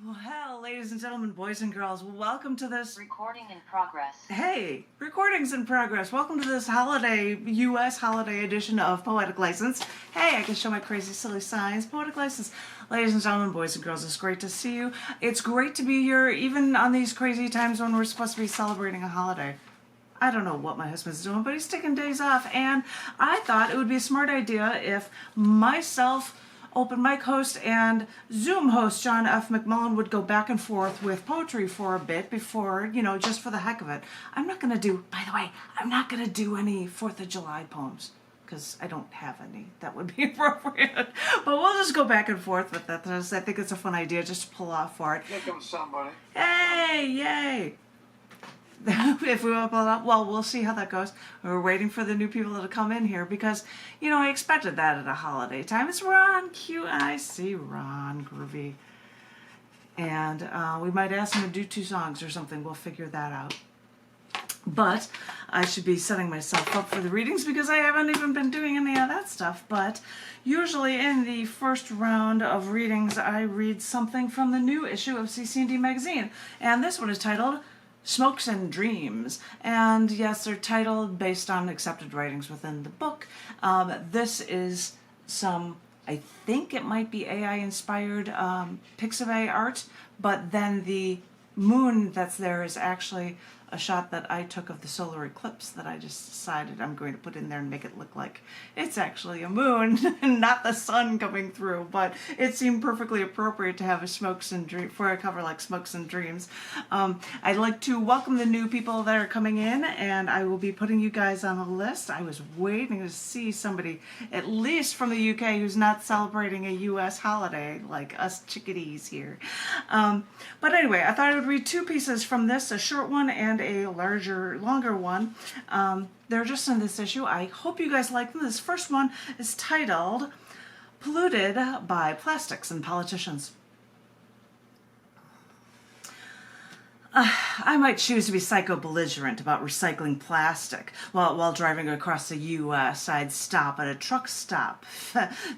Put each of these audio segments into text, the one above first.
Well, ladies and gentlemen, boys and girls, welcome to this. Recording in progress. Hey, recordings in progress. Welcome to this U.S. holiday edition of Poetic License. Hey, I can show my crazy, silly signs. Poetic License. Ladies and gentlemen, boys and girls, it's great to see you. It's great to be here, even on these crazy times when we're supposed to be celebrating a holiday. I don't know what my husband's doing, but he's taking days off, and I thought it would be a smart idea if myself, open mic host and Zoom host John F. McMullen would go back and forth with poetry for a bit before, just for the heck of it. I'm not going to do any 4th of July poems because I don't have any that would be appropriate. But we'll just go back and forth with that. I think it's a fun idea just to pull off for it. Here comes somebody. Hey, yay! If we won't pull it up, well, we'll see how that goes. We're waiting for the new people to come in here because, I expected that at a holiday time. It's Ron Q. I see Ron Groovy. And we might ask him to do 2 songs or something. We'll figure that out. But I should be setting myself up for the readings because I haven't even been doing any of that stuff. But usually in the first round of readings, I read something from the new issue of cc&d magazine. And this one is titled Smokes and Dreams, and yes, they're titled based on accepted writings within the book. This is I think it might be AI-inspired Pixabay art, but then the moon that's there is actually a shot that I took of the solar eclipse that I just decided I'm going to put in there and make it look like it's actually a moon and not the sun coming through, but it seemed perfectly appropriate to have for a cover like Smokes and Dreams. I'd like to welcome the new people that are coming in, and I will be putting you guys on a list. I was waiting to see somebody, at least from the UK, who's not celebrating a US holiday like us chickadees here. But anyway, I thought I would read 2 pieces from this, a short one and a longer one. They're just in this issue. I hope you guys like them. This first one is titled Polluted by Plastics and Politicians. I might choose to be psycho-belligerent about recycling plastic. While driving across the U.S., I'd stop at a truck stop,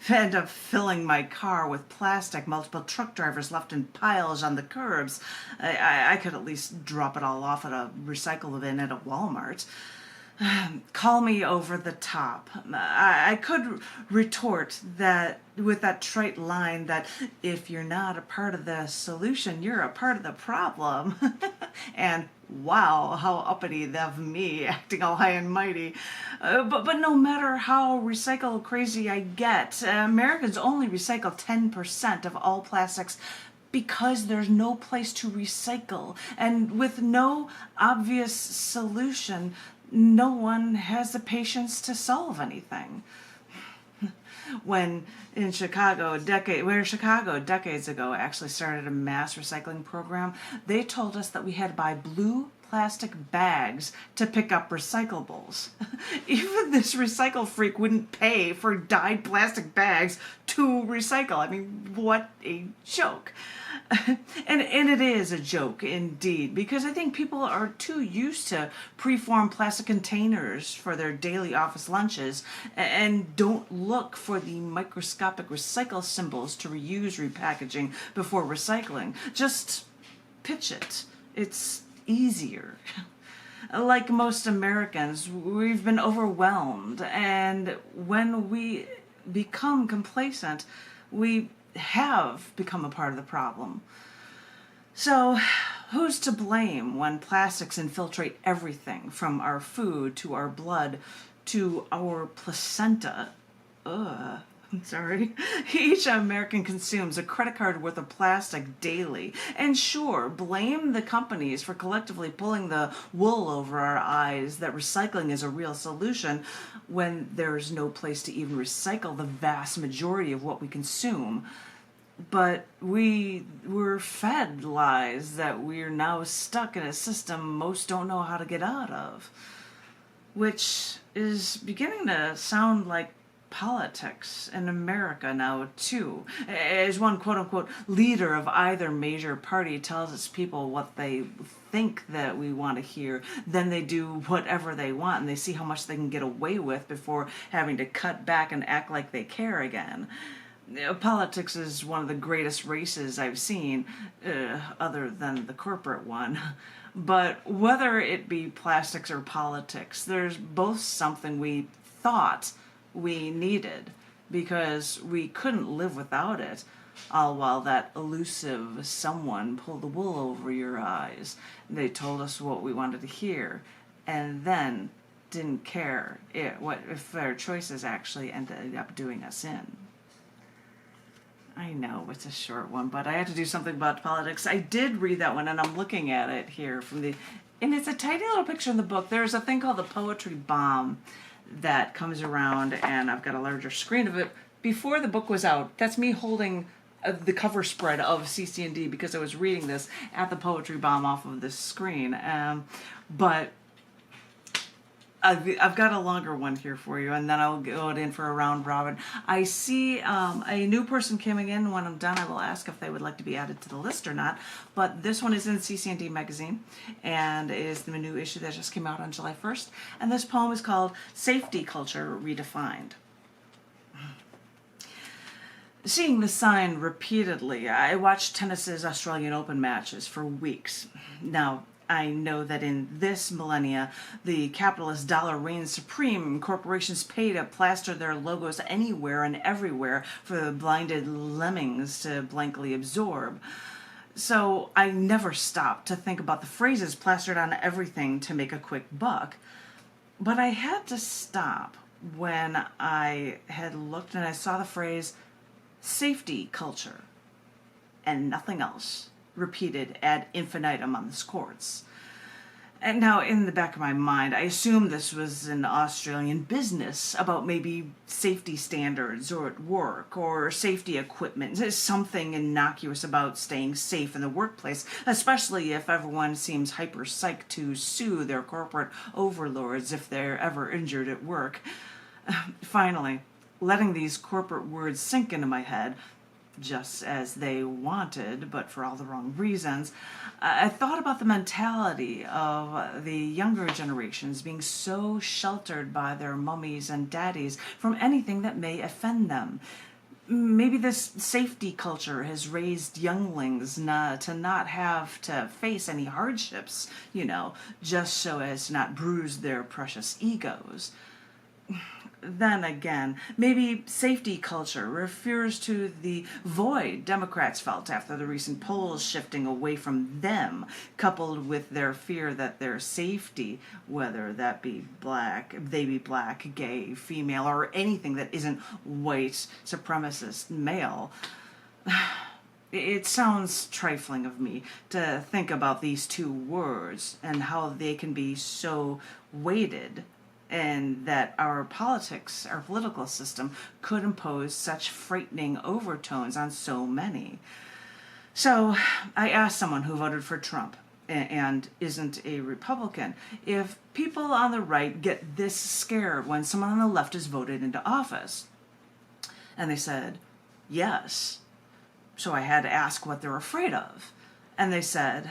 end up filling my car with plastic multiple truck drivers left in piles on the curbs. I could at least drop it all off at a recycle bin at a Walmart. Call me over the top. I could retort that with that trite line that if you're not a part of the solution, you're a part of the problem. And wow, how uppity of me, acting all high and mighty. But no matter how recycle crazy I get, Americans only recycle 10% of all plastics because there's no place to recycle. And with no obvious solution, no one has the patience to solve anything. When in Chicago, decades ago actually started a mass recycling program, they told us that we had to buy blue plastic bags to pick up recyclables. Even this recycle freak wouldn't pay for dyed plastic bags to recycle. I mean, what a joke. And it is a joke indeed, because I think people are too used to preformed plastic containers for their daily office lunches and don't look for the microscopic recycle symbols to reuse repackaging before recycling. Just pitch it. It's easier. Like most Americans, we've been overwhelmed, and when we become complacent, we have become a part of the problem. So, who's to blame when plastics infiltrate everything from our food to our blood to our placenta? I'm sorry. Each American consumes a credit card worth of plastic daily. And sure, blame the companies for collectively pulling the wool over our eyes that recycling is a real solution when there's no place to even recycle the vast majority of what we consume. But we're fed lies that we're now stuck in a system most don't know how to get out of, which is beginning to sound like politics in America now too. As one quote-unquote leader of either major party tells its people what they think that we want to hear, then they do whatever they want and they see how much they can get away with before having to cut back and act like they care again. Politics is one of the greatest races I've seen, other than the corporate one. But whether it be plastics or politics, there's both something we thought we needed because we couldn't live without it, all while that elusive someone pulled the wool over your eyes. They told us what we wanted to hear, and then didn't care if their choices actually ended up doing us in. I know it's a short one, but I had to do something about politics. I did read that one, and I'm looking at it here and it's a tiny little picture in the book. There's a thing called the poetry bomb that comes around, and I've got a larger screen of it. Before the book was out, that's me holding the cover spread of cc&d because I was reading this at the poetry bomb off of this screen. But I've got a longer one here for you, and then I'll go in for a round robin. I see a new person coming in. When I'm done, I will ask if they would like to be added to the list or not. But this one is in cc&d magazine, and it is the new issue that just came out on July 1st. And this poem is called Safety Culture Redefined. Seeing the sign repeatedly, I watched tennis's Australian Open matches for weeks. Now, I know that in this millennia, the capitalist dollar reigns supreme. Corporations pay to plaster their logos anywhere and everywhere for the blinded lemmings to blankly absorb. So I never stopped to think about the phrases plastered on everything to make a quick buck. But I had to stop when I had looked and I saw the phrase safety culture and nothing else repeated ad infinitum on the courts. And now in the back of my mind, I assumed this was an Australian business about maybe safety standards or at work or safety equipment. There's something innocuous about staying safe in the workplace, especially if everyone seems hyper psyched to sue their corporate overlords if they're ever injured at work. Finally, letting these corporate words sink into my head, just as they wanted, but for all the wrong reasons, I thought about the mentality of the younger generations being so sheltered by their mummies and daddies from anything that may offend them. Maybe this safety culture has raised younglings to not have to face any hardships, just so as to not bruise their precious egos. Then again, maybe safety culture refers to the void Democrats felt after the recent polls shifting away from them, coupled with their fear that their safety, whether that be black, gay, female, or anything that isn't white, supremacist, male. It sounds trifling of me to think about these two words and how they can be so weighted, and that our political system could impose such frightening overtones on so many. So I asked someone who voted for Trump and isn't a Republican if people on the right get this scared when someone on the left is voted into office. And they said, yes. So I had to ask what they're afraid of. And they said,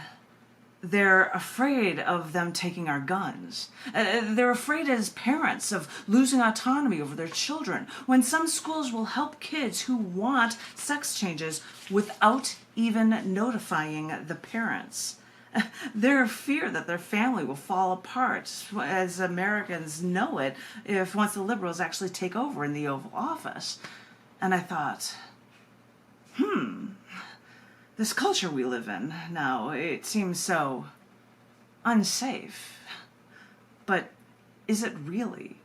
they're afraid of them taking our guns. They're afraid as parents of losing autonomy over their children, when some schools will help kids who want sex changes without even notifying the parents. Their fear that their family will fall apart, as Americans know it, if once the liberals actually take over in the Oval Office. And I thought, this culture we live in now, it seems so unsafe. But is it really?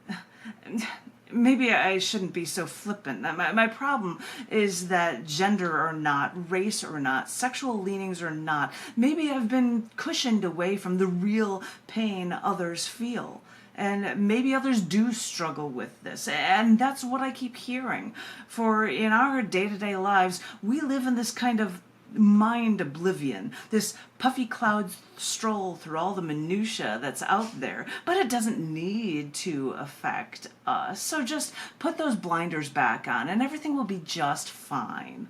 Maybe I shouldn't be so flippant. My problem is that gender or not, race or not, sexual leanings or not, maybe I've been cushioned away from the real pain others feel. And maybe others do struggle with this. And that's what I keep hearing. For in our day-to-day lives, we live in this kind of mind oblivion, this puffy cloud stroll through all the minutia that's out there, but it doesn't need to affect us. So just put those blinders back on and everything will be just fine.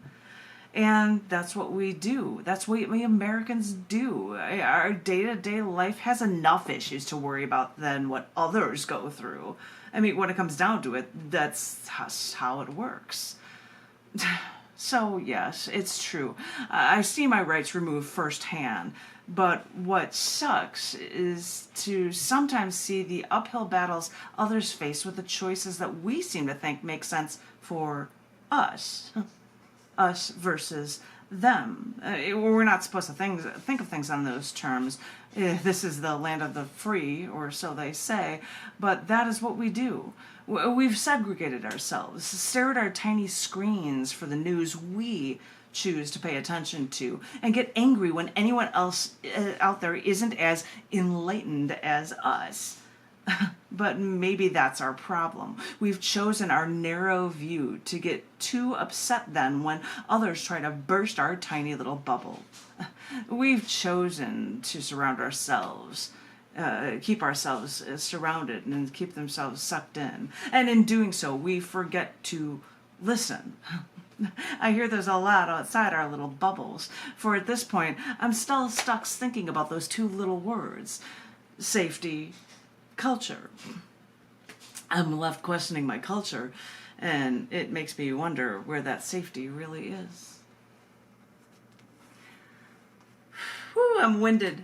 And that's what we do. That's what we Americans do. Our day-to-day life has enough issues to worry about than what others go through. I mean, when it comes down to it, that's how it works. So, yes, it's true. I see my rights removed firsthand, but what sucks is to sometimes see the uphill battles others face with the choices that we seem to think make sense for us. Us versus them. We're not supposed to think of things on those terms. This is the land of the free, or so they say, but that is what we do. We've segregated ourselves, stared at our tiny screens for the news we choose to pay attention to, and get angry when anyone else out there isn't as enlightened as us. But maybe that's our problem. We've chosen our narrow view to get too upset then when others try to burst our tiny little bubble. We've chosen to surround ourselves, keep ourselves surrounded and keep themselves sucked in. And in doing so, we forget to listen. I hear there's a lot outside our little bubbles. For at this point, I'm still stuck thinking about those two little words: safety, culture. I'm left questioning my culture, and it makes me wonder where that safety really is. Whew, I'm winded.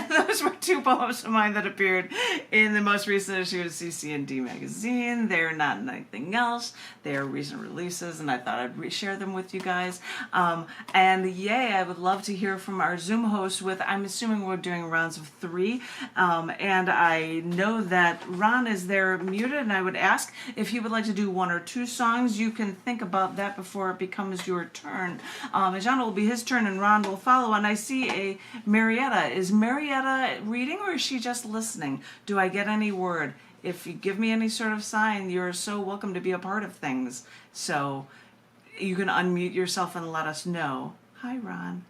Those were two poems of mine that appeared in the most recent issue of cc&d magazine. They're not anything else. They are recent releases, and I thought I'd share them with you guys. And yay, I would love to hear from our Zoom host with, I'm assuming we're doing rounds of 3. And I know that Ron is there muted, and I would ask if he would like to do 1 or 2 songs. You can think about that before it becomes your turn. John will be his turn, and Ron will follow. And I see a Marietta. Is Marietta reading, or is she just listening? Do I get any word? If you give me any sort of sign, you're so welcome to be a part of things. So you can unmute yourself and let us know. Hi, Ron.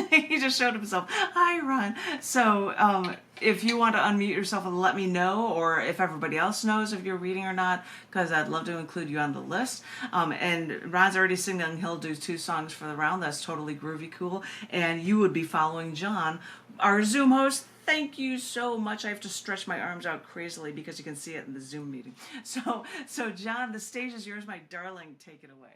He just showed himself. Hi, Ron. So if you want to unmute yourself and let me know, or if everybody else knows if you're reading or not, because I'd love to include you on the list. And Ron's already signaling he'll do 2 songs for the round. That's totally groovy cool. And you would be following John, our Zoom host. Thank you so much. I have to stretch my arms out crazily because you can see it in the Zoom meeting. So John, the stage is yours, my darling. Take it away.